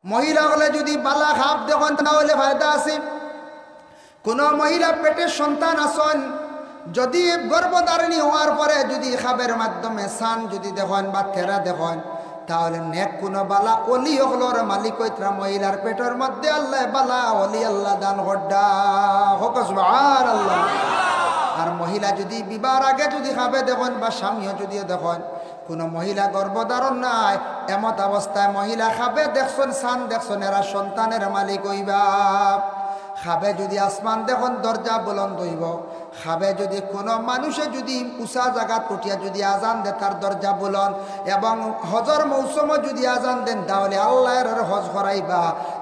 মহিলা হলে যদি বালা খাপ দেখুন তাহলে ফায়দা আছে। কোনো মহিলা পেটের সন্তান আসন যদি গর্ভধারিণী হওয়ার পরে যদি খাবের মাধ্যমে সান যদি দেখেন বা থেরা দেখেন, তাহলে নেক কোনো বালা অলি হকলর মালিক হইতরা মহিলার পেটের মধ্যে আল্লাহ বালা অলি আল্লাহ দান হড্ডা হক সুবহানাল্লাহ। আর মহিলা যদি বিবাহর আগে যদি খাবে দেখেন বা স্বামীও যদি দেখেন, কোনো মহিলা গর্ভধারণ নাই এমত অবস্থায় মহিলা খাবে দেখছেন সান দেখছেন, এরা সন্তানের মালিক হইবা। খাবে যদি আসমান দেখুন দরজা বুলন্দ হইব, খাবে যদি কোনো মানুষে যদি উঁচা জায়গা উঠিয়া যদি আজান দে তার দরজা বুলন্দ, এবং হজর মৌসুমও যদি আজান দেন তাহলে আল্লাহর হজ করাইবা।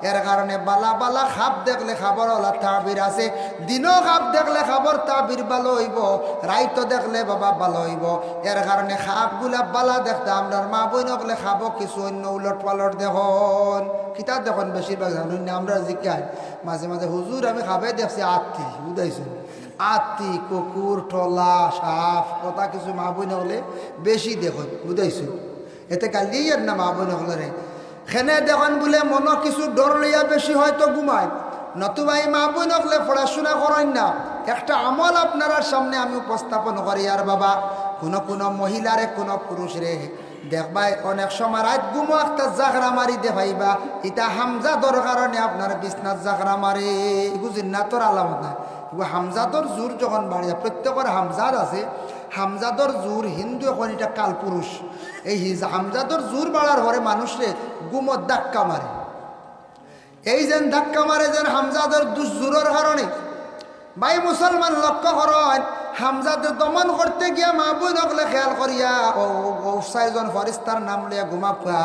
এর কারণে বালা বালা খাপ দেখলে খাবার ওলা তাবির আছে, দিনও খাপ দেখলে খাবার তাবির ভালো হইব, রাইতো দেখলে বাবা ভালো হইব। এর কারণে খাপগুলা বালা দেখতে আপনার মা বইন হকলে খাবো কিছু অন্য উলট পালট দেখুন কিতাব দেখুন বেশিরভাগ জানুন না। আমরা জিজ্ঞাসা মাঝে মাঝে হুজুর আমি খাবে দেখছি আত্মি বুঝাইছেন, আত্মি কুকুর টলা সাপ কথা কিছু মা বই হলে বেশি দেখুন বুঝাইছেন। এতে কালি আর না মা বই হলে খেনে দেখুন বলে মনে কিছু ডর লইয়া বেশি হয়তো ঘুমায়, নতুবা এই মা বই হলে পড়াশোনা করেন না। একটা আমল আপনার সামনে আমি উপস্থাপন করি। আর বাবা কোনো মহিলারে কোনো পুরুষরে দেখবাই অনেক সময় রাত গুমো একটা জাগরা মারি দেখাইবা, এটা হামজাদর কারণে আপনার বিছনাথ জাগরা মারে বুঝিন না, তোর আলামত না। হামজাদর জোর যখন বাড়ি প্রত্যেকের হামজাদ আছে, হামজাদর জোর হিন্দু এখন এটা কালপুরুষ, এই হামজাদর জোর বাড়ার পরে মানুষরে গুমত ধাক্কা মারে। এই যেন ধাক্কা মারে যেন হামজাদর জোরের কারণে ভাই মুসলমান লক্ষ্য করেন, হামজাদের দমন করতে গিয়া মা বোন হকলে খেয়াল করিয়া ও ছয়জন ফরিস্তার নাম লিয়া ঘুমাপা,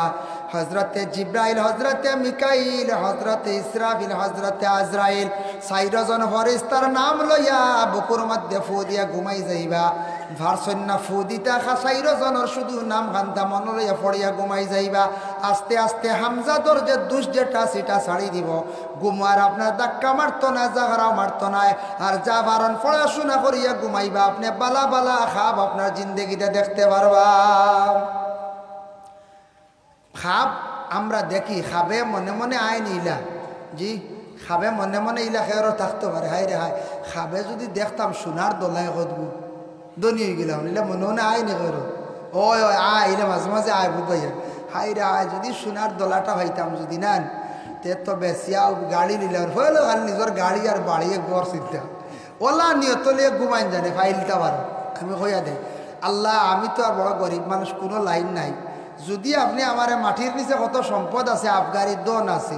হজরতে জিব্রাইল, হজরতে মিকাইল, হজরতে ইসরাফিল, হজরতে আজরাইল, 4 জন ফরিস্তার নাম লইয়া বুকুর মধ্যে ফু দিয়া ঘুমাই যাইবা। ভারসন্যা ফু দিতা 4 জনের শুধু নাম খান্তা মন লইয়া পড়িয়া ঘুমাই যাইবা। আস্তে আস্তে হামজাদর যে দুষ যেটা সেটা ছাড়ি দিব, ঘুমার আপনার ধাক্কা মারতো না, জাগরাও মারতো না। আর যা বারণ পড়াশোনা করিয়া ঘুমাইবা, আপনি বালা বালা খাব আপনার জিন্দগিটা দেখতে পারবা। খাব আমরা দেখি খাবে মনে মনে আইন ইলা, জি খাবে মনে মনে ইলা খেয়েরও থাকতে পারে। হাই রে হাই, খাবে যদি দেখতাম সোনার দোলায় কদবু দনি হয়ে গেলাম, ইলা মনে মনে আয় নি খেয়েরও ওই ওই আয় ইলা মাঝে মাঝে আয় বুঝাইয়া। হাই রে আয় যদি সোনার দোলাটা পাইতাম যদি না তে তো বেশিয়া গাড়ি নিলাম হইলো, খালি নিজের গাড়ি আর বাড়ি গড় চিন্তা ওলা নিয়ত লিয়ে ঘুমাইন জানে ফাইলটা পারো। আমি হইয়া দে আল্লাহ আমি তো আর বড় গরিব মানুষ, কোনো লাইন নাই, যদি আপনি আমার মাটির নিচে কত সম্পদ আছে, আফগারি দন আছে,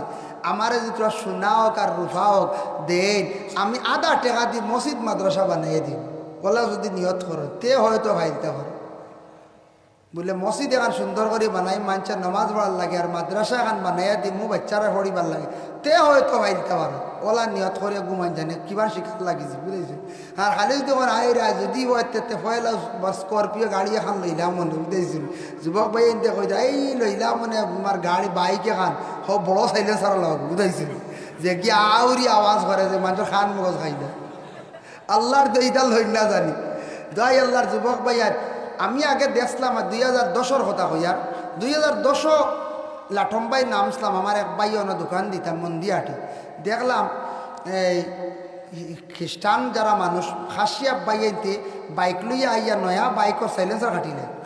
আমারে যদি তোরা সোনা হোক আর রুফা হোক দেন, আমি আধা টাকা দিয়ে মসজিদ মাদ্রাসা বানিয়ে দিই। ওলা যদি নিয়ত করো তে হয়তো ফাইলটা পারো। বলে মসজিদ এখন সুন্দর করে বানাই মানুষের নামাজ পড়ার লাগে, আর মাদ্রাসা এখন বানাইয়া দিই মু বাচ্চারা পড়িবার লাগে, তে হয়তো ভাইতে পারো। ওলা নিয়ত করে ঘুমাই জানে কিবা শিক্ষা লাগিছে বুঝেছি। আর খালি যদি আমার আইরা যদি হইতে পয়লা বা স্করপিও গাড়ি এখন লইলাম মনে বুঝতেছিল, যুবক ভাই এনতে কই এই লইলাম মানে আমার গাড়ি বাইক এখন সব বড় সাইলেন্সার লাগ বুঝাইছিল, যে কি আউরি আওয়াজ করে যে মানুষের খান মগজ খাই না। আল্লাহর তো এইটা লই না জানি যাই আল্লাহর যুবক ভাই। আর আমি আগে দেখলাম 2010-এর কথা হইয়ার, 2010 লাঠম্বাই নামছিলাম, আমার এক ভাই অন্য দোকান দিতাম মন্দিয়াটি, দেখলাম এই খ্রিস্টান যারা মানুষ খাসিয়া বাইতে বাইক লইয়া আইয়া নয়া বাইকর সাইলেন্সার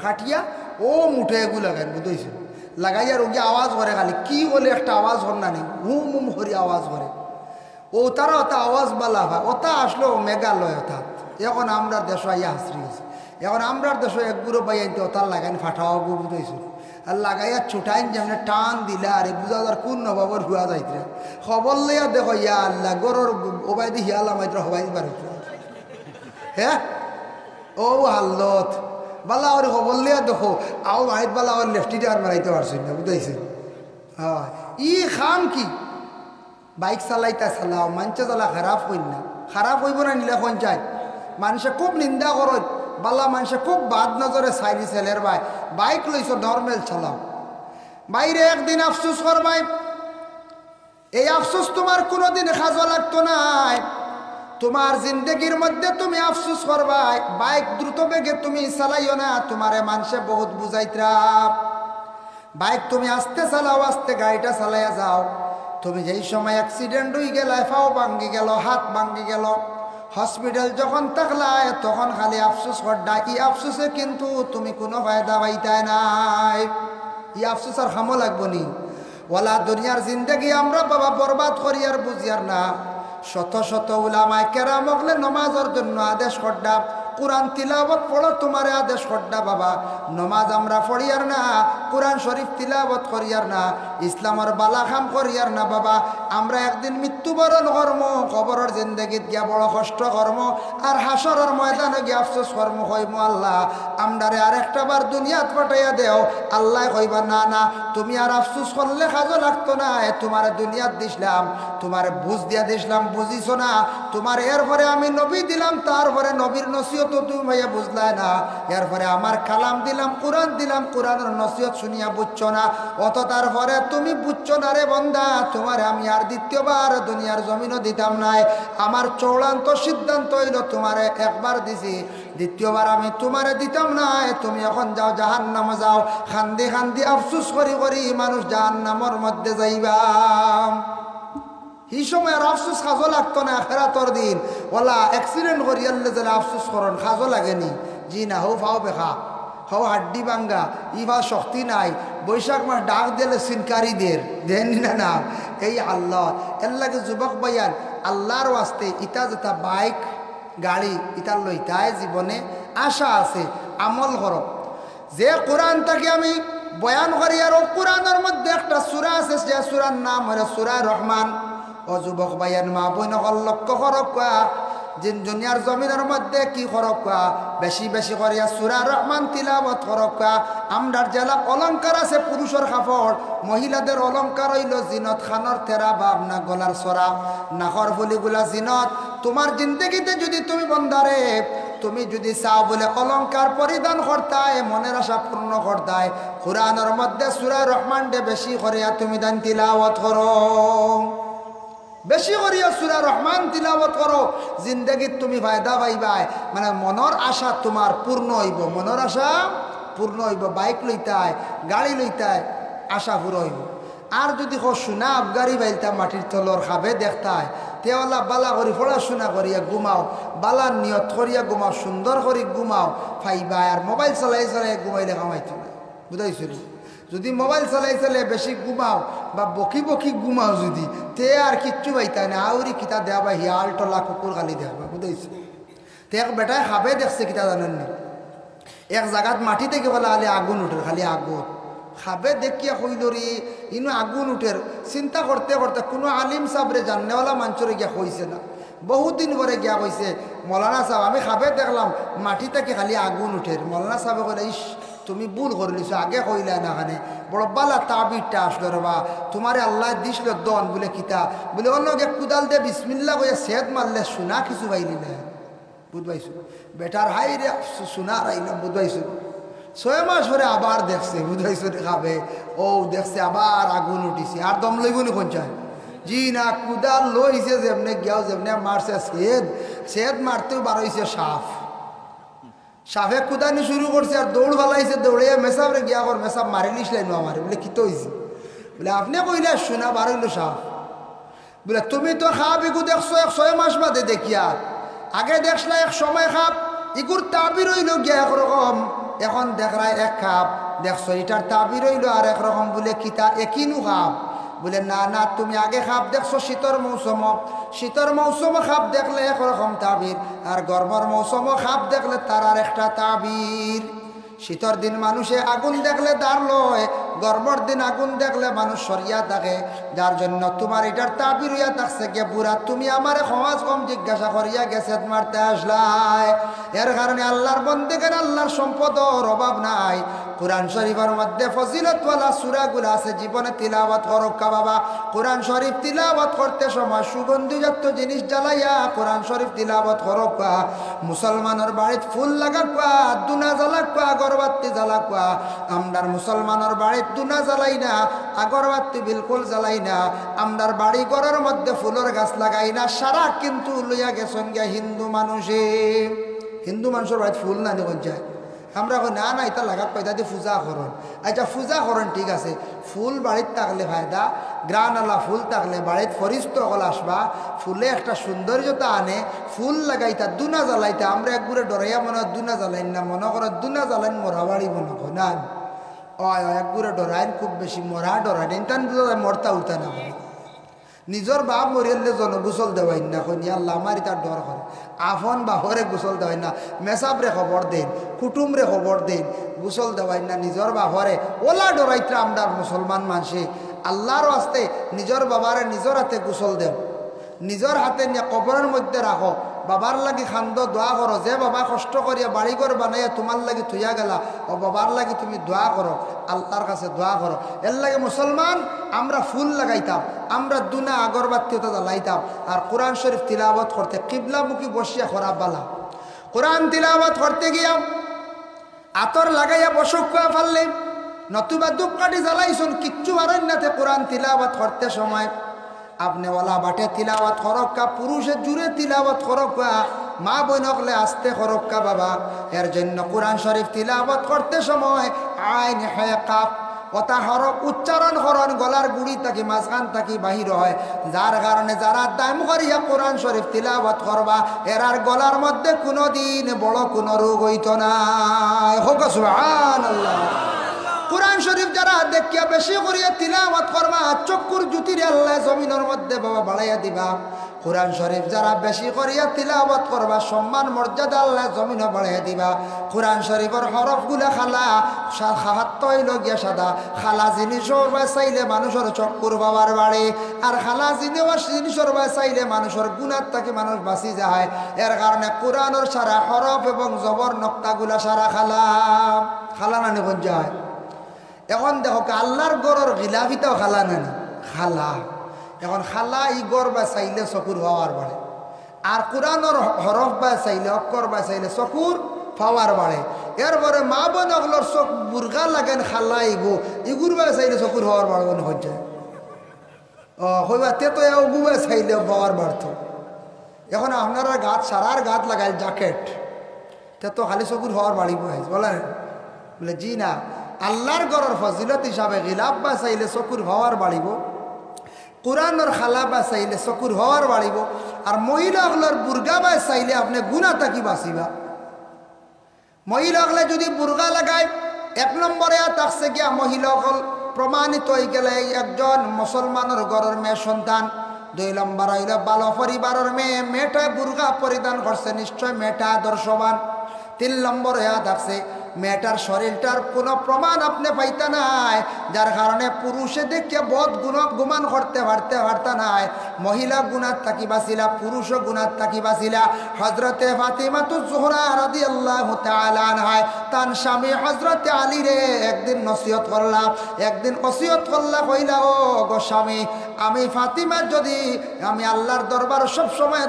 খাটিয়া ও মুঠে এগুলো লাগাই বুঝেছিল, লাগাইয়া রোগী আওয়াজ করে, খালি কি বলে একটা আওয়াজ হর না নেই হুম হুম হরি আওয়াজ করে। ও তারা ওটা আওয়াজ বালা হয়, ওটা আসলো মেঘালয় ওটা। এখন আমরা দেশ আইয়া হাসরি গেছি, এখন আমরার দেশে এক গুঁড়ো পাই আনতে ওতার লাগাইন ফাটাও বুঝাইছিল, আর লাগাইয়া ছুটাইন যেমন টান দিলা আর বুঝা আর কোন নবাবর হুয়া যাইতে খবর লইয়া দেখো ইয়া আল্লাহ গরর ওবাই দি হিয়ালা মাইত্র হবাই পার হ্যাঁ ও হাল্লত বালা আর খবর লইয়া দেখো আও মাইত বালা আর লেফটিতে আর মারাইতে পারছেন না বুঝাইছে। হ্যাঁ ই খাম কি বাইক চালাইতা চালাও, মানুষে চালা খারাপ হইন না, খারাপ হইব না নিলে পঞ্চায়েত মানুষে খুব নিন্দা করত, বালা মানুষে খুব বাদ নজরে চাইনি ছেলের ভাই বাইক লইছ নর্মেল চালাও। বাইরে একদিন আফসোস করবাই, এই আফসোস তোমার কোনোদিন খাজা লাগতো না, তোমার জিন্দগির মধ্যে তুমি আফসোস করবাই। বাইক দ্রুত বেগে তুমি চালাইও না, তোমারে মানুষে বহুত বুঝাইতরা বাইক তুমি আস্তে চালাও, আস্তে গাড়িটা চালাইয়া যাও। তুমি যেই সময় অ্যাক্সিডেন্ট হয়ে গেল, পাও ভাঙ্গি গেল, হাত ভাঙ্গি গেল, হসপিটাল যখন থাকলায় তখন খালি আফসোস করডা। ই আফসোসে কিন্তু তুমি কোনো ফায়দা পাইতাই নাই। ই আফসোস আর খামো লাগবো নি? ওলা দুনিয়ার জিন্দগি আমরা বাবা বরবাদ করি আর বুঝিয়ার না। শত শত উলামায়ে কেরাম হকলে নমাজের জন্য আদেশ করডা, কোরআন তিলাবত পড়ো তোমারে আদেশ করডা। বাবা নমাজ আমরা পড়িয়ার না, কোরআন শরীফ তিলাবত করিয়ার না, ইসলামের বালা কাম করিয়ার না। বাবা আমরা একদিন মৃত্যুবরণ কর্ম, কবরের জিন্দগিত গিয়া বড় কষ্ট কর্ম, আর হাসরের ময়দানে গিয়া আফসোস কর্ম হইমু। আল্লাহ আমরারে আর একটা বার দুনিয়াত পাঠাইয়া দেও। আল্লাহ কইবা না না, তুমি আর আফসোস করলে কাজও লাগতো না, তোমার দুনিয়াত দিছিলাম, তোমার বুঝ দিয়া দিছিলাম, বুঝিছো না? তোমার এরপরে আমি নবী দিলাম, তারপরে নবীর নসিহত তুমি ভাইয়া বুঝলাই না, এরপরে আমার কালাম দিলাম, কোরআন দিলাম, কোরআনের নসিহত শুনিয়া বুঝছো না, অত তারপরে তুমি বুঝছো না রে বন্দা, তোমার আমি আর দ্বিতীয়বার দুনিয়ার জমিনও দিতাম নাই। আমার চূড়ান্ত সিদ্ধান্ত হইল তোমারে একবার দিছি, দ্বিতীয়বার আমি তোমারে দিতাম না। তুমি এখন যাও জাহান্নামে যাও, খান্দি খান্দি আফসুস করি করি মানুষ জাহান্নামের মধ্যে যাইবা। এই সময় আর আফসোস কাজও লাগতো না। আখেরাতর দিন ওলা অ্যাক্সিডেন্ট করি আল্লে যেন আফসোস করেন, কাজও লাগেনি। জি না, হো ফাও বেখা, হো হাড্ডি ভাঙ্গা, ইভা শক্তি নাই, বৈশাখ মাস ডাক দিলে সিনকারীদের দেন না না। এই আল্লাহ এল্লাকে যুবক ভাইয়ান আল্লাহর ওয়াস্তে ইটা যেটা বাইক গাড়ি ইটার লইতায় জীবনে আশা আছে, আমল করো। যে কোরআন তাকে আমি বয়ান করি, আর ও কোরআনের মধ্যে একটা সূরা আছে, যে সূরার নাম হলো সূরা রহমান। ও যুবক ভাইয়ান মা বোন লক্ষ্য করক, যে দুনিয়ার জমিনের মধ্যে কি করক, বেশি বেশি করিয়া সূরা রহমান তিলাওয়াত করক। আমরার জেলা অলংকার আছে পুরুষের কাপড়, মহিলাদের অলংকার হইল জিনত, খানর তেরা বা না গলার সরা, নাকর ফুলিগুলা জিনত। তোমার জিন্দগিতে যদি তুমি বন্দারে তুমি যদি চাও বলে অলংকার পরিধান করতায়, মনের আশা পূর্ণ করতায়, কোরআনের মধ্যে সূরা রহমান দে বেশি করিয়া তুমি দান তিলাওয়াত করো, বেশি করিয়া সূরা রহমান তিলাওয়াত করো। জিন্দগিত তুমি ফায়দা পাইবাই, মানে মনের আশা তোমার পূর্ণ হইব, মনের আশা পূর্ণ হইব। বাইক লইতায়, গাড়ি লইতায়, আশা পুরো হইব। আর যদি সোনা আবগারি বাইলতা মাটির তলর খাবে দেখতায়, তেওলা বালা করি পড়াশোনা করিয়া ঘুমাও, বালার নিয়ত করিয়া ঘুমাও, সুন্দর করে ঘুমাও ফাইবা। আর মোবাইল চালাই চালাই ঘুমাইলে কামাইতো না, বুঝাইছিল? যদি মোবাইল চালাই চালাই বেশি ঘুমাও বা বকি বকি ঘুমাও যদি, তে আর কিচ্ছু পাইতা না, আউরি কিতা দেওয়া বা হিয়াল টলা কুকুর গালি দেওয়া, বুঝাইছে? তে এক বেটায় খাবে দেখছে কিতা জানেননি, এক জায়গাত মাটি থেকে বলে খালি আগুন উঠে, খালি আগুন খাবে দেখিয়া কইল রে ইনো আগুন উঠের। চিন্তা করতে করতে কোনো আলিম সাবরে জাননেওয়ালা মানুষরে গিয়া কইছে না, বহুদিন পরে গিয়া কইছে মৌলানা সাহেব আমি খাবে দেখলাম মাটি থেকে খালি আগুন উঠের। মৌলানা সাহেবে কইলে ইস তুমি ভুল করে লিছো, আগে কইলা না, খানে বড় বালা তাবিরটা আসলো রবা, তোমারে আল্লাহ দিছিল দন বলে কিতা বলে অন্য কুদাল দিয়ে বিসমিল্লা কইয়া সেদ মারলে সোনা কিছু পাইলি না, বুঝবাইছো? বেটার হাই রে সোনা রাইলাম, বুঝবাইছো? 6 মাস পরে আবার দেখছে, বুঝাইছো খাবে, ও দেখছে আবার আগুন উঠিছে, আর দম লইব নি পঞ্চায়েত। জি না, কুদাল লইছে যেমনে গিয়াও যেমনে মারছে, সেদ মারতেও বারোইছে সাপ, সাপে কুদানি শুরু করছে আর দৌড় ফালাইছে, দৌড়ে মেসাবরে গিয়া কর মেসাব মারি লিসলাই নো আমারে, বলে কি তো হয়েছে? বলে আপনি কইলে শোনা বারইল সাপ। বলে তুমি তো খাপ ইগু দেখছো 6 মাস বাদে দেখিয়া, আগে দেখলা এক সময় খাপ, ইগুর তাবির হইল গিয়া একরকম, এখন দেখলাই এক খাপ দেখছো, এটার তাবির হইল আর একরকম। বলে কিতা একিনু খাপ? বলে না না, তুমি আগে খাপ দেখছো শীতর মৌসুম, শীতর মৌসুম খাপ দেখলে একরকম তাবির, আর গরমের মৌসুম খাপ দেখলে তার আর একটা তাবির। শীতর দিন মানুষে আগুন দেখলে দাঁড় লয়, গরমের দিন আগুন দেখলে মানুষ সরিয়া থাকে, যার জন্য তোমার এটার তাবির হইয়া থাকছে গে বুড়া, তুমি আমারে সমাজ কম জিজ্ঞাসা করিয়া গেছে মারতে আসলাই। এর কারণে আল্লাহর বন্দেগের আল্লাহর সম্পদর অভাব নাই। কোরআন শরীফের মধ্যে ফজিলতওয়ালা সূরাগুলো আছে, জীবনে তিলাওয়াত করক্কা বাবা। কোরআন শরীফ তিলাওয়াত করতে সময় সুগন্ধিজাত জিনিস জ্বালাইয়া কোরআন শরীফ তিলাওয়াত করক্কা। মুসলমানের বাড়িতে ফুল লাগাক্কা, দুনা জ্বালাক্কা, আগরবাতি জ্বালাক্কা। আমরার মুসলমানের বাড়িতে দুনা জ্বালাই না, আগরবাতি বিলকুল জ্বালাই না। আমরার বাড়ি ঘরের মধ্যে ফুলের গাছ লাগাই না। সারা কিন্তু লইয়া গেছেন গিয়া হিন্দু মানুষে, হিন্দু মানুষের বাড়িতে ফুল না নিয়ে যায়, আমরা কই না না এটা লাগাত পয়দা দিয়ে পূজা করুন। আচ্ছা পূজা করুন ঠিক আছে, ফুল বাড়িতে থাকলে ফায়দা, গ্রানওয়ালা ফুল থাকলে বাড়িতে ফরিস্ত হল আসবা, ফুলে একটা সৌন্দর্যতা আনে, ফুল লাগাইতা দুনা জ্বালাইতা। আমরা একগুড়ে ডরাইয়া মনে হয় দুনা জ্বালাইন না, মনে করো দুনা জ্বালাইন মরা বাড়ি মনে কর না, একগুড়ে ডরাইন খুব বেশি মরা ডরাইন ইনতান মরতা উঠা না বলে নিজের বাপ মরিয়ালে জন গোসল দেওয়াই না, কই আল্লাহ আমারই তার ডর করে। আফন বাহরে গোসল দেওয়াই না, মেসাবরে খবর দেন, কুটুমরে খবর দেন, গোসল দেওয়াই না নিজের বাহরে। ওলা ডরাইত্রা আমরা মুসলমান মানুষে আল্লাহর আস্তে নিজের বাবারে নিজের হাতে গোসল দেও, নিজের হাতে নিয়ে কবরের মধ্যে রাখো, বাবার লাগি খান্দ দোয়া করো। যে বাবা কষ্ট করিয়া বাড়িঘর বানাইয়া তোমার লাগি থুইয়া গেলা, ও বাবার লাগি তুমি দোয়া করো, আল্লাহর কাছে দোয়া করো। এর লাগে মুসলমান আমরা ফুল লাগাইতাম, আমরা দুনা আগরবাত্তিটা জ্বালাইতাম, আর কোরআন শরীফ তিলাওয়াত করতে কিবলামুখী বসিয়া খরাব বালা। কোরআন তিলাওয়াত করতে গিয়া আতর লাগাইয়া বসক কুয়া ফাললে, নতুবা ধূপকাঠি জ্বালাইছুন কিচ্ছু আরণ্যাতে কোরআন তিলাওয়াত করতে সময় আপনি ওলা বাটে তিলাওয়াত করক্কা, পুরুষের জুড়ে তিলাওয়াত করক্কা, মা বোন হকলে আস্তে করক্কা বাবা। এর জন্য কোরআন শরীফ তিলাওয়াত করতে সময় আইন হে কাপ কথা হরফ উচ্চারণ হরণ গলার গুড়ি থাকি মাঝখান থাকি বাহির হয়, যার কারণে যারা দাম করিয়া কোরআন শরীফ তিলাওয়াত করবা এরার গলার মধ্যে কোনো দিন বড় কোনো রোগ হইত না। হোক সুবহানাল্লাহ। কোরআন শরীফ যারা দেখিয়া বেশি করিয়া তিলাওয়াত করবা চক্ষুর জ্যোতির আল্লাহ জমিনের মধ্যে বাবা বাড়াইয়া দিবা। কোরআন শরীফ যারা বেশি করিয়া তিলাওয়াত করবা সম্মান মর্যাদা আল্লাহ জমিনে বাড়াইয়া দিবা। কোরআন শরীফের হরফগুলা খালা হাত হইল গিয়া সাদা, খালা জিনিসও চাইলে মানুষের চক্ষুর বাবার বাড়ে, আর খালা জিনিসের চাইলে মানুষের গুণার থেকে মানুষ বাঁচি যায়। এর কারণে কোরআনের সারা হরফ এবং জবর নক্তাগুলা সারা খালা খালা নানি কোন যায়। এখন দেখো আল্লাহর গড়ের গিলাফিটাও খালা নানি খালা। এখন খালা ই গড় বা চাইলে চকুর হওয়ার বাড়ে, আর কোরআনের হরফ বা চাইলে অক্ষর বা চাইলে চকুর পাওয়ার বাড়ে। এরপরে মা বোন অগলোর চোখ বুর্গা লাগেন খালা ইগু ইগুর বা চাইলে চকুর হওয়ার বাড়বে না হচ্ছে। হইবা তে তো এগু বা চাইলে পাওয়ার বাড়ত। এখন আপনারা গাছ সারার গাছ লাগাই জ্যাকেট, তে তো খালি চকুর হওয়ার বাড়িব বলেন? বলে জি না, আল্লাহর গড়ের ফজিলত হিসাবে গিলাপ বা চাইলে চকুর হওয়ার বাড়িব, কোরআনের খালা বা চাইলে চকুর হওয়ার বাড়িব, আর মহিলাগুলোর বুর্গা বা চাইলে আপনি গুণা থাকি বাঁচিবা। মহিলাগুলো যদি বুর্গা লাগায় এক নম্বরে থাকছে গিয়া মহিলাসকল প্রমাণিত হয়ে গেলে একজন মুসলমানের ঘরের মেয়ে সন্তান। 2 নম্বর হইল ভালো পরিবারের মেয়ে, মেয়েটা বুর্গা পরিধান করছে নিশ্চয় মেয়েটা আদর্শবান। 3 নম্বরে থাকছে মেয়েটার শরীরটার কোনো প্রমাণ আপনি পাইতে নাই, যার কারণে পুরুষে দেখে বোধ গুমান করতে পারতা নাই। মহিলা গুণার থাকি বাঁচিলা, পুরুষও গুণার থাকি বাঁচিলা। হজরতে ফাতিমাতুজ জোহরা রাদিয়াল্লাহু তাআলা আনহা তার স্বামী হজরতে আলী রে একদিন নসিহত করলা, একদিন ওসিয়ত করলা, কইলা ও গো স্বামী, আমি ফাতিমা যদি আমি আল্লাহর দরবার সব সময়